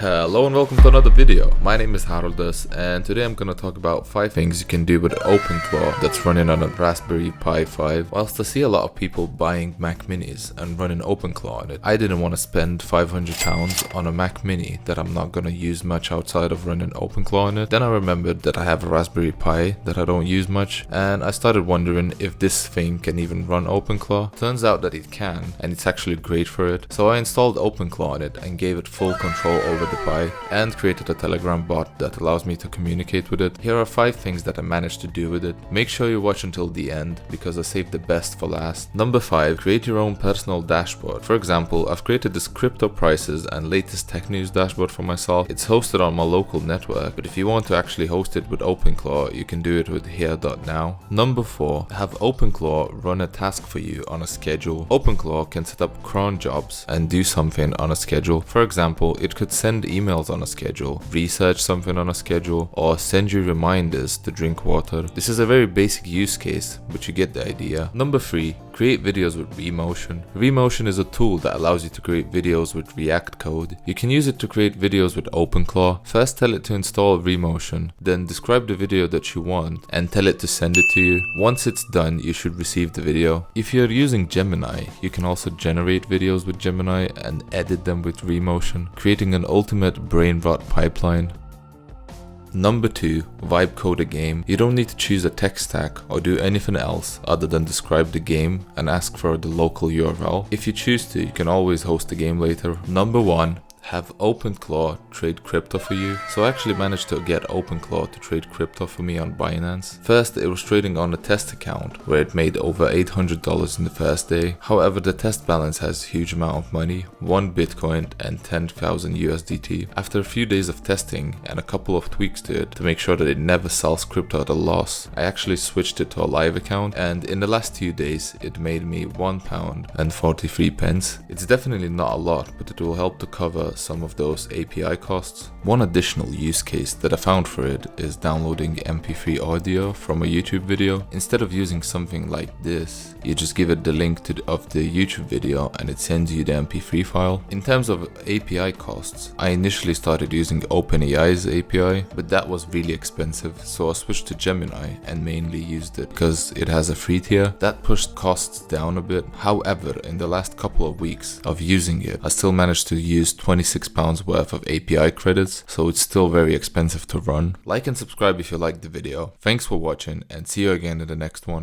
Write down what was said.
Hello and welcome to another video. My name is Haroldus and today I'm gonna talk about 5 things you can do with OpenClaw that's running on a Raspberry Pi 5. Whilst I see a lot of people buying Mac Minis and running OpenClaw on it, I didn't want to spend £500 on a Mac Mini that I'm not gonna use much outside of running OpenClaw on it. Then I remembered that I have a Raspberry Pi that I don't use much, and I started wondering if this thing can even run OpenClaw. Turns out that it can, and it's actually great for it. So I installed OpenClaw on it and gave it full control over the Pi and created a Telegram bot that allows me to communicate with it. Here are 5 things that I managed to do with it. Make sure you watch until the end because I saved the best for last. Number 5, create your own personal dashboard. For example, I've created this crypto prices and latest tech news dashboard for myself. It's hosted on my local network, but if you want to actually host it with OpenClaw, you can do it with here.now. Number 4, have OpenClaw run a task for you on a schedule. OpenClaw can set up cron jobs and do something on a schedule. For example, it could send emails on a schedule, research something on a schedule, or send you reminders to drink water. This is a very basic use case, but you get the idea. Number 3, create videos with Vmotion. Vmotion is a tool that allows you to create videos with React code. You can use it to create videos with OpenClaw. First tell it to install Vmotion, then describe the video that you want and tell it to send it to you. Once it's done, you should receive the video. If you're using Gemini, you can also generate videos with Gemini and edit them with Vmotion, creating an ultimate brain rot pipeline. Number 2, vibe code a game. You don't need to choose a tech stack or do anything else other than describe the game and ask for the local URL. If you choose to, you can always host the game later. Number 1, have OpenClaw trade crypto for you. So I actually managed to get OpenClaw to trade crypto for me on Binance. First, it was trading on a test account where it made over $800 in the first day. However, the test balance has a huge amount of money, 1 Bitcoin and 10,000 USDT. After a few days of testing and a couple of tweaks to it to make sure that it never sells crypto at a loss, I actually switched it to a live account, and in the last 2 days it made me £1 and 43 pence. It's definitely not a lot, but it will help to cover some of those API costs. One additional use case that I found for it is downloading MP3 audio from a YouTube video. Instead of using something like this, you just give it the link of the YouTube video and it sends you the MP3 file. In terms of API costs, I initially started using OpenAI's API, but that was really expensive, so I switched to Gemini and mainly used it because it has a free tier. That pushed costs down a bit. However, in the last couple of weeks of using it, I still managed to use £26 worth of API credits, so it's still very expensive to run. Like and subscribe if you liked the video. Thanks for watching and see you again in the next one.